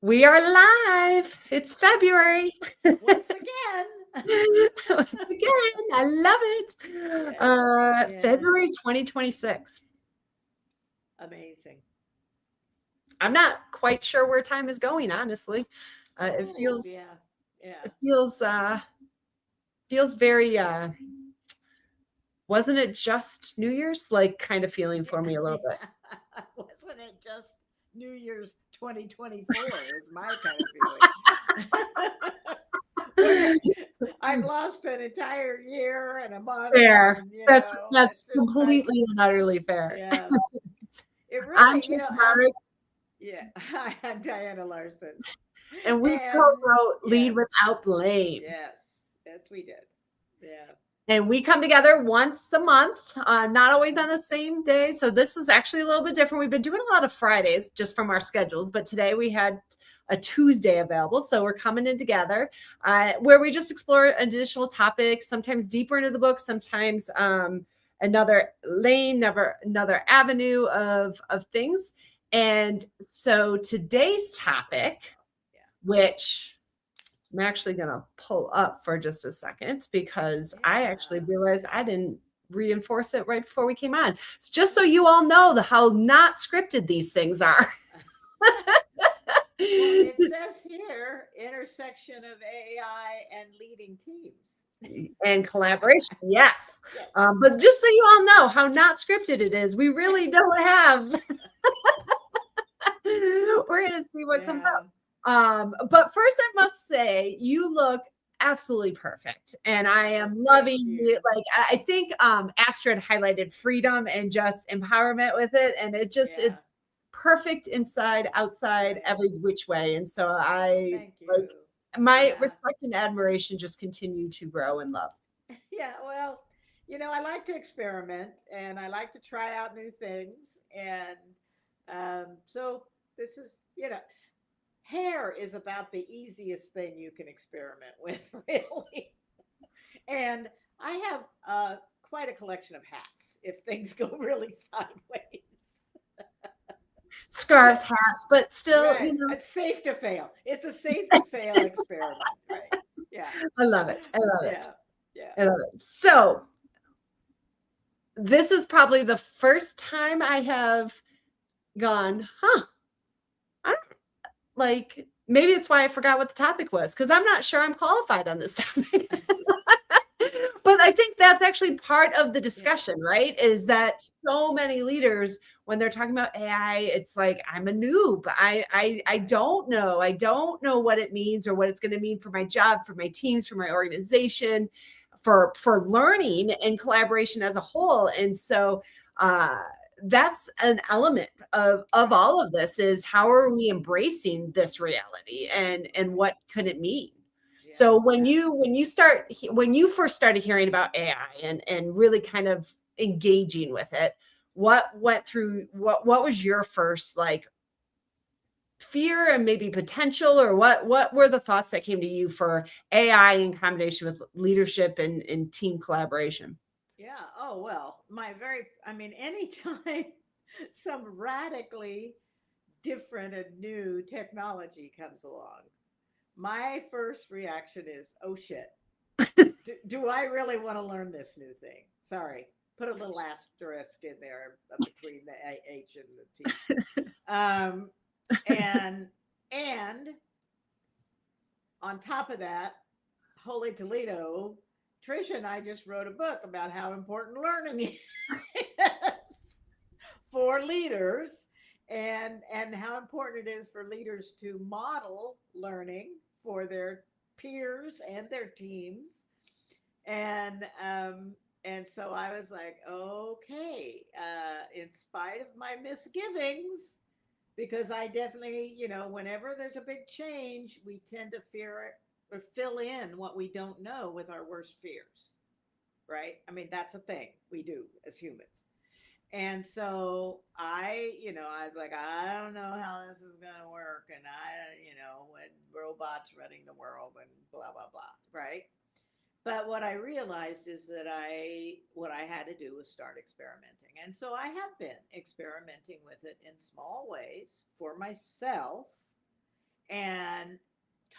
We are live. It's February. Once again. Once again, I love it. Yeah. February 2026. Amazing. I'm not quite sure where time is going, honestly. It Oh, feels yeah. Yeah. it feels very wasn't it just New Year's? Like kind of feeling for me a little bit. Yeah. Wasn't it just New Year's 2024 is my kind of feeling. Where I've lost an entire year and a month Fair. and That's it's just like, completely and utterly fair. yeah. It I'm really, Tricia has. Broderick, Yeah. Hi, I'm Diana Larson. and we And co-wrote Lead yes, Without Blame. yes, yes, we did. Yeah. And we come together once a month, not always on the same day. So this is actually a little bit different. We've been doing a lot of Fridays just from our schedules, but today we had a Tuesday available. So we're coming in together where we just explore additional topics, sometimes deeper into the book, sometimes another lane, another avenue of things. And so today's topic, Yeah. which I'm actually going to pull up for just a second because I actually Yeah. realized I didn't reinforce it right before we came on. So just so you all know how not scripted these things are. Well, it says here intersection of AI and leading teams. And collaboration, yes. Yes. But just so you all know how not scripted it is, we really don't have. We're going to see what comes Yeah. up. But first, I must say, you look absolutely perfect, and I Oh, am thank loving you. you. Like I think Astrid highlighted freedom and just empowerment with it, and Yeah. it's perfect inside, outside, Right. every which way. And so Oh, I thank like you. my Yeah. respect and admiration just continue to grow and love. Yeah. Well, I like to experiment and I like to try out new things. And so this is, hair is about the easiest thing you can experiment with, really. And I have quite a collection of hats if things go really sideways. Scarves, hats, but still, Right. It's safe to fail. It's a safe to fail experiment. Right. Yeah. I love it. I love it. Yeah. Yeah. I love it. So this is probably the first time I have gone, huh? I don't like maybe it's why I forgot what the topic was because I'm not sure I'm qualified on this topic. But I think that's actually part of the Yeah. discussion, right? Is Yeah. that so many leaders, when they're talking about AI, it's like I'm a noob. I Right. don't know. I don't know what it means or what it's going to mean for my job, for my teams, for my organization, for learning and collaboration as a whole. And so that's an element of Right. all of this is how Yeah. are we embracing this reality and Right. what could it mean? Yeah. So when you first started hearing about AI and really kind of engaging with it, what went through what was your first like fear and maybe potential, or what were the thoughts that came to you for AI in combination with leadership and team collaboration? Yeah. Oh, well, anytime some radically different and new technology comes along, my first reaction is, oh shit, do I really want to learn this new thing? Sorry, put a little asterisk in there between the H and the T. Um, and and on top of that, Holy Toledo, Tricia and I just wrote a book about how important learning is for leaders, and how important it is for leaders to model learning for their peers and their teams. And so I was like, okay, in spite of my misgivings, because I definitely, whenever there's a big change, we tend to fear it or fill in what we don't know with our worst fears, right? I mean, that's a thing we do as humans. And so I was like, I don't know how this is going to work. When robots running the world and blah, blah, blah, right? But what I realized is that what I had to do was start experimenting. And so I have been experimenting with it in small ways for myself and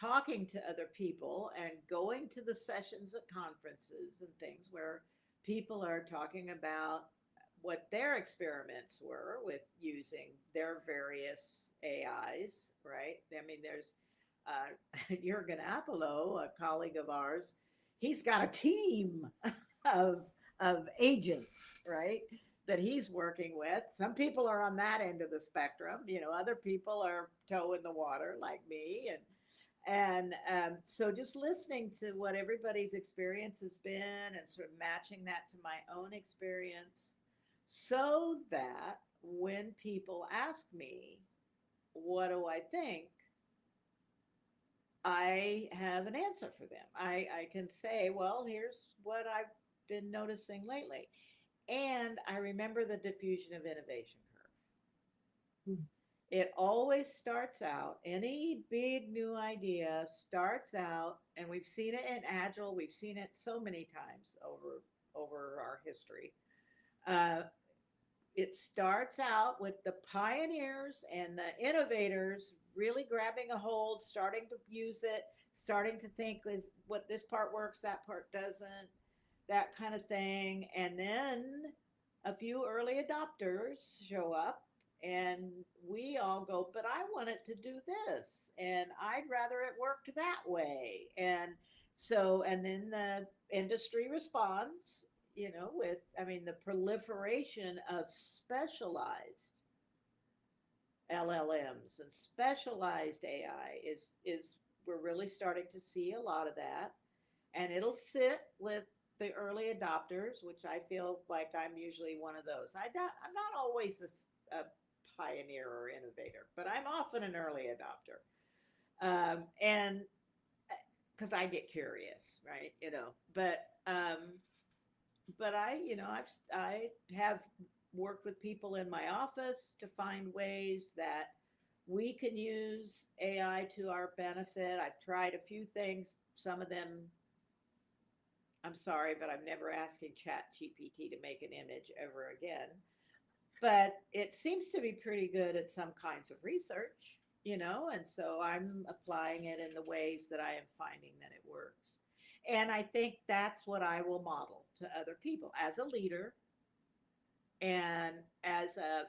talking to other people and going to the sessions at conferences and things where people are talking about what their experiments were with using their various AIs, right? I mean, there's Jurgen Apollo, a colleague of ours, he's got a team of agents, right? That he's working with. Some people are on that end of the spectrum. Other people are toe in the water like me, and so just listening to what everybody's experience has been and sort of matching that to my own experience, so that when people ask me, what do I think? I have an answer for them. I can say, well, here's what I've been noticing lately. And I remember the diffusion of innovation curve. Mm. It always starts out, any big new idea starts out, and we've seen it in Agile, we've seen it so many times over our history. Uh, it starts out with the pioneers and the innovators really grabbing a hold, starting to use it, starting to think is what this part works, that part doesn't, that kind of thing. And then a few early adopters show up and we all go, but I want it to do this and I'd rather it worked that way. And then the industry responds, with, I mean, the proliferation of specialized LLMs and specialized AI is we're really starting to see a lot of that, and it'll sit with the early adopters, which I feel like I'm usually one of those. I'm not always a pioneer or innovator, but I'm often an early adopter, and because I get curious, right? But I have worked with people in my office to find ways that we can use AI to our benefit. I've tried a few things. Some of them, I'm sorry, but I'm never asking Chat GPT to make an image ever again. But it seems to be pretty good at some kinds of research, and so I'm applying it in the ways that I am finding that it works. And I think that's what I will model to other people as a leader and as a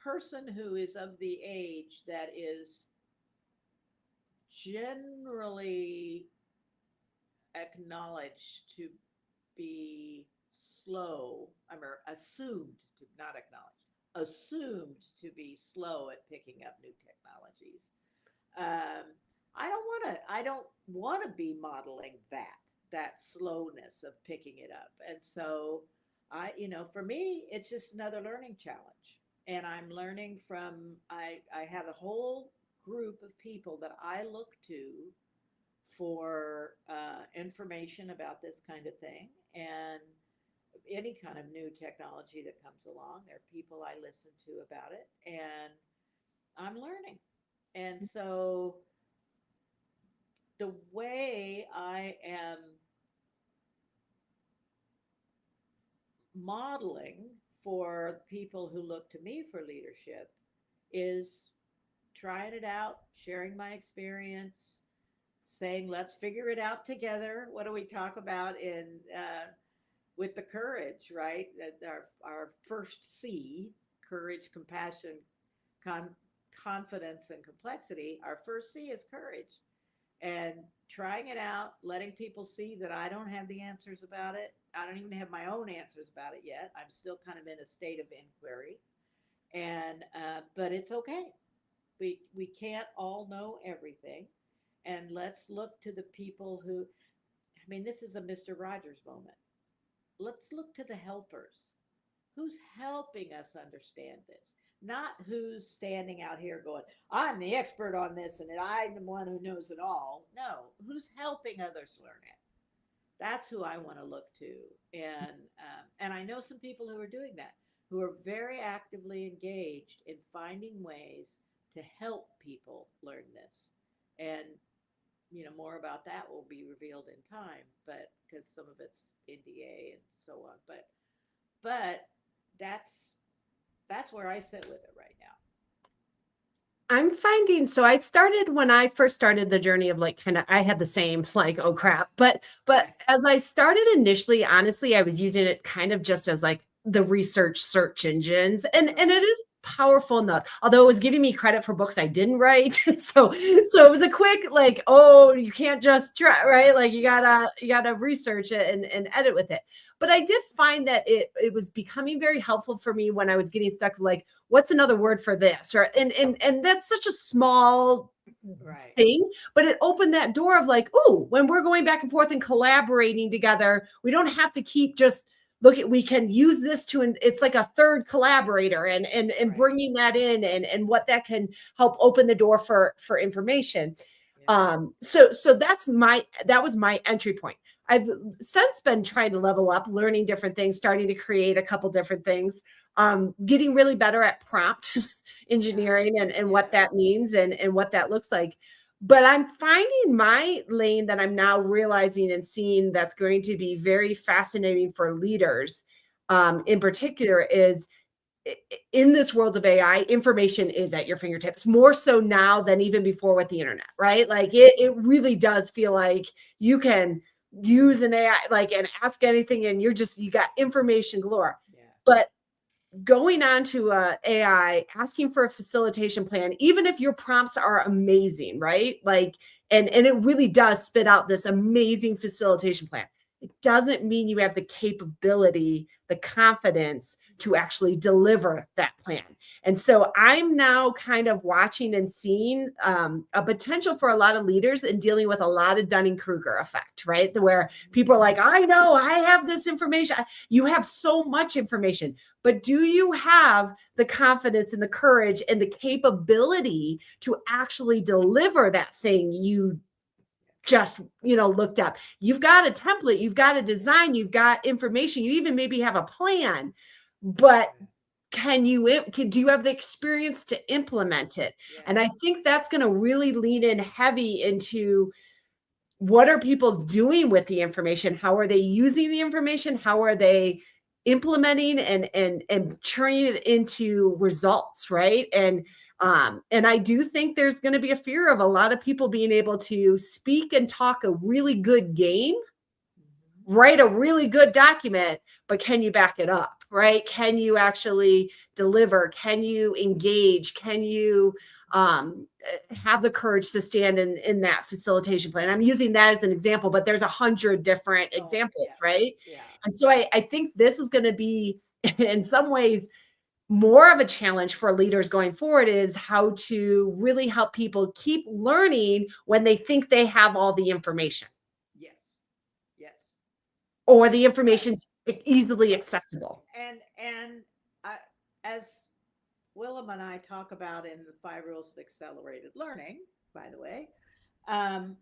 person who is of the age that is generally acknowledged to be slow, assumed to not acknowledged, assumed to be slow at picking up new technologies. Um, I don't want to be modeling that slowness of picking it up. And so for me, it's just another learning challenge. And I'm learning from I have a whole group of people that I look to for information about this kind of thing and any kind of new technology that comes along. There are people I listen to about it, and I'm learning. And so the way I am modeling for people who look to me for leadership is trying it out, sharing my experience, saying, let's figure it out together. What do we talk about in with the courage, right? Our first C, courage, compassion, con- confidence, and complexity. Our first C is courage. And trying it out, letting people see that I don't have the answers about it. I don't even have my own answers about it yet. I'm still kind of in a state of inquiry. And, but it's okay. We can't all know everything. And let's look to the people who, I mean, this is a Mr. Rogers moment. Let's look to the helpers. Who's helping us understand this? Not who's standing out here going, I'm the expert on this and I'm the one who knows it all. No, who's helping others learn it? That's who I want to look to. And I know some people who are doing that, who are very actively engaged in finding ways to help people learn this. And more about that will be revealed in time, but because some of it's NDA and so on. But that's that's where I sit with it right now. I'm finding so I started when I first started the journey of like kind of I had the same like oh crap but Right. as I started initially honestly I was using it kind of just as like the research search engines and Right. it is powerful enough although it was giving me credit for books I didn't write so it was a quick like oh you can't just try right like Yeah. you gotta research it and edit with it but I did find that it was becoming very helpful for me when I was getting stuck like what's another word for this or and that's such a small Right. thing but it opened that door of like oh when we're going back and forth and collaborating together we don't have to keep just look at we can use this to and it's like a third collaborator and Right. bringing that in and what that can help open the door for information Yeah. so that was my entry point. I've since been trying to level up, learning different things, starting to create a couple different things, getting really better at prompt Yeah. engineering and what Yes. that means and what that looks like. But I'm finding my lane that I'm now realizing and seeing that's going to be very fascinating for leaders, in particular, is in this world of AI, information is at your fingertips more so now than even before with the internet, right? Like it really does feel like you can use an AI like and ask anything and you got information galore. Yeah. But going on to AI, asking for a facilitation plan, even if your prompts are amazing, right? Like, and it really does spit out this amazing facilitation plan. It doesn't mean you have the capability, the confidence to actually deliver that plan. And so I'm now kind of watching and seeing a potential for a lot of leaders in dealing with a lot of Dunning Kruger effect, right? Where people are like, I know I have this information. You have so much information but do you have the confidence and the courage and the capability to actually deliver that thing you just looked up? You've got a template, you've got a design, you've got information, you even maybe have a plan, but Right. do you have the experience to implement it? And Yes. I think that's going to really lean in heavy into what are people doing with the information? How are they using the information? How are they implementing and churning it into results, right? And I do think there's going to be a fear of a lot of people being able to speak and talk a really good game, Mhm. write a really good document, but can you back it up, right? Can you actually deliver? Can you engage? Can you have the courage to stand in that facilitation plan? I'm using that as an example, but there's 100 different Oh, examples, yeah. right? Yeah. And so I think this is going to be, in some ways, more of a challenge for leaders going forward is how to really help people keep learning when they think they have all the information Yes. Yes. or the Right. information's easily Right. accessible. And I, as Willem and I talk about in the five rules of accelerated learning, by the way, um,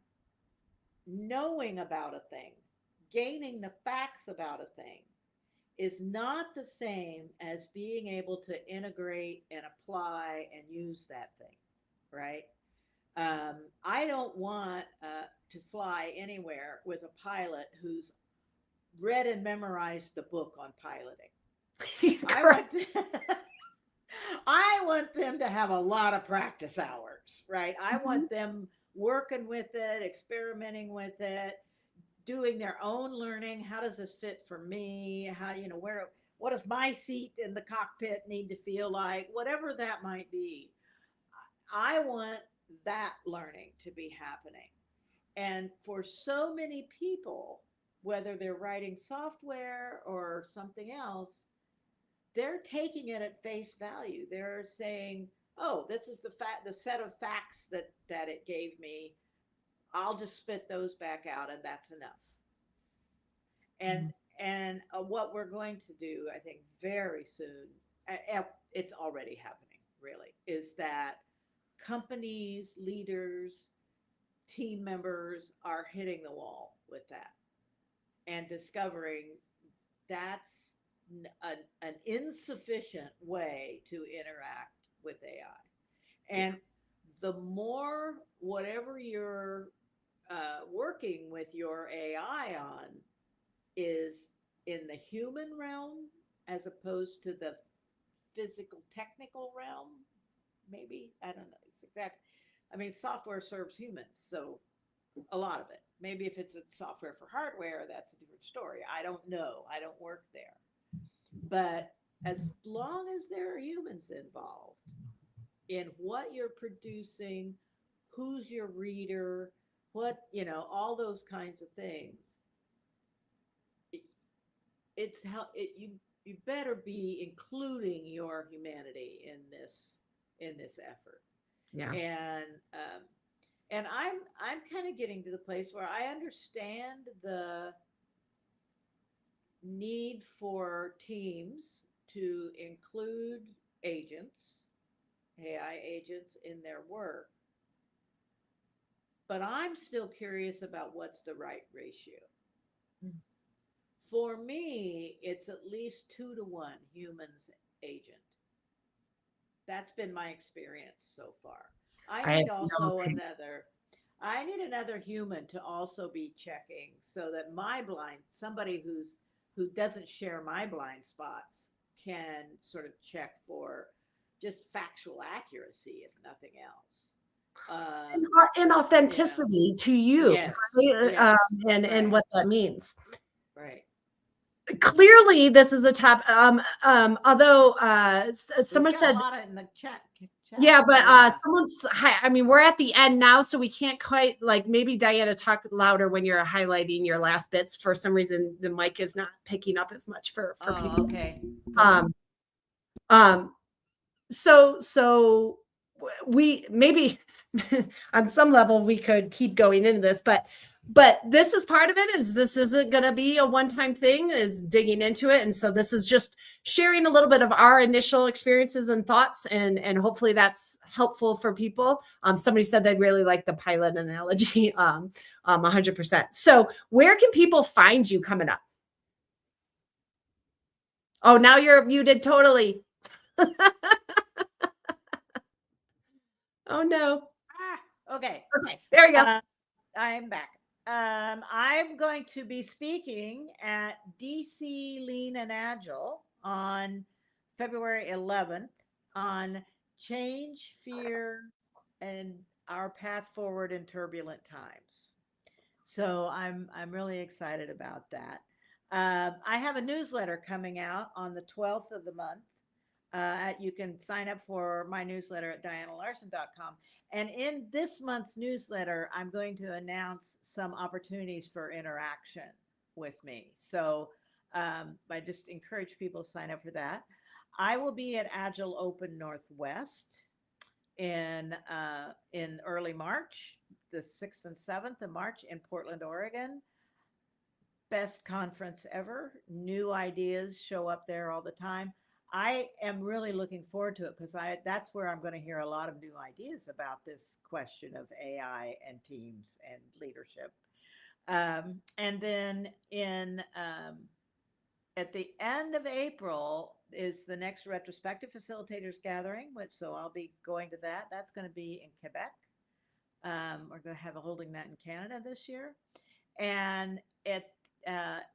knowing about a thing, gaining the facts about a thing is not the same as being able to integrate and apply and use that thing, right? I don't want to fly anywhere with a pilot who's read and memorized the book on piloting. I Correct. want to, I want them to have a lot of practice hours, right? I Mhm. want them working with it, experimenting with it, doing their own learning. How does this fit for me? How, where, what does my seat in the cockpit need to feel like? Whatever that might be. I want that learning to be happening. And for so many people, whether they're writing software or something else, they're taking it at face value. They're saying, "Oh, this is the set of facts that it gave me. I'll just spit those back out, and that's enough." And what we're going to do, I think, very soon, it's already happening. Really, is that companies, leaders, team members are hitting the wall with that and discovering that's an insufficient way to interact with AI. Yeah. And the more, whatever your working with your AI on is in the human realm as opposed to the physical technical realm. Maybe I don't know. It's exact. I mean, software serves humans, so a lot of it. Maybe if it's a software for hardware, that's a different story. I don't know. I don't work there. But as long as there are humans involved in what you're producing, who's your reader, what, all those kinds of things, it, it's how you better be including your humanity in this effort. Yeah. And and I'm kind of getting to the place where I understand the need for teams to include agents, AI agents, in their work. But I'm still curious about what's the right ratio. For me, it's at least 2-to-1 humans agent. That's been my experience so far. I I have need no also opinion. another I need another human to also be checking so that my blind somebody who doesn't share my blind spots can sort of check for just factual accuracy, if nothing else. And You know, authenticity to you, yes, right? yes, And right, what that means. right. Clearly, this is a top. Although We've someone got a said, lot in the chat. yeah, but Yeah. someone's. I mean, we're at the end now, so we can't quite like maybe Diana talk louder when you're highlighting your last bits. For some reason, the mic is not picking up as much for Oh, people. okay. Go ahead. Um, um, so we maybe on some level we could keep going into this, but this is part of it. Is this isn't going to be a one-time thing, is digging into it. And so this is just sharing a little bit of our initial experiences and thoughts, and hopefully that's helpful for people. Somebody said they'd really like the pilot analogy. 100%. So where can people find you coming up? Oh, now you're muted totally. Oh no. Okay. Okay, there you go. I'm back. I'm going to be speaking at DC Lean and Agile on February 11th on change, fear, and our path forward in turbulent times. So I'm really excited about that. I have a newsletter coming out on the 12th of the month. You can sign up for my newsletter at dianalarsen.com. And in this month's newsletter, I'm going to announce some opportunities for interaction with me. So I just encourage people to sign up for that. I will be at Agile Open Northwest in early March, the 6th and 7th of March in Portland, Oregon. Best conference ever. New ideas show up there all the time. I am really looking forward to it because that's where I'm going to hear a lot of new ideas about this question of AI and teams and leadership. And then in at the end of April is the next retrospective facilitators gathering, which so I'll be going to that. That's going to be in Quebec. We're going to have a holding that in Canada this year, and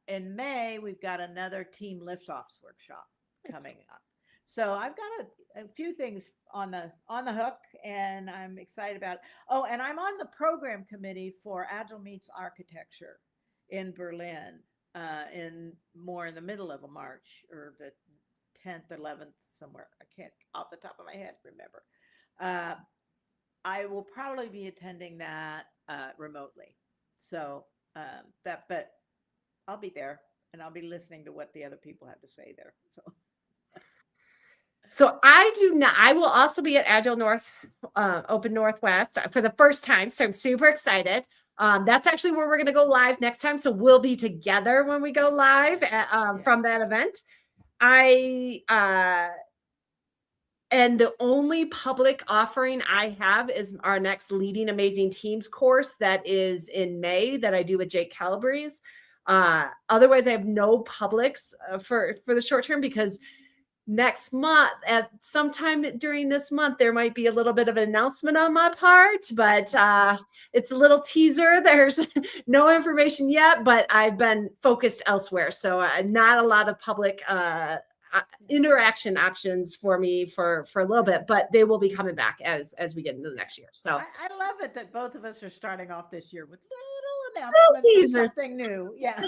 in May we've got another team liftoffs workshop coming up. So I've got a few things on the hook, and I'm excited about it. Oh, and I'm on the program committee for Agile Meets Architecture in Berlin in the middle of March, or the 10th, 11th, somewhere. I can't off the top of my head remember. I will probably be attending that remotely. So but I'll be there, and I'll be listening to what the other people have to say there. So I do not. I will also be at Agile Open Northwest for the first time. So I'm super excited. That's actually where we're going to go live next time. So we'll be together when we go live from that event. And the only public offering I have is our next Leading Amazing Teams course that is in May that I do with Jake Calabrese. Otherwise, I have no publics for the short term because next month, at sometime during this month, there might be a little bit of an announcement on my part, but it's a little teaser. There's no information yet, but I've been focused elsewhere. So not a lot of public interaction options for me for a little bit, but they will be coming back as we get into the next year. So I love it that both of us are starting off this year with little little announcements of teasers. something new. Yeah.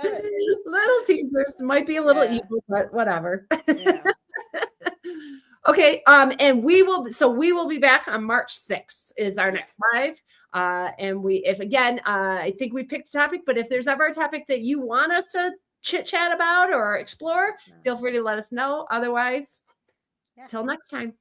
Love it. Little teasers might be a little Yeah. evil, but whatever. Yeah. Okay. And we will be back on March 6th is our next live. And if again, I think we picked a topic, but if there's ever a topic that you want us to chit chat about or explore, feel free to let us know. Otherwise, till next time.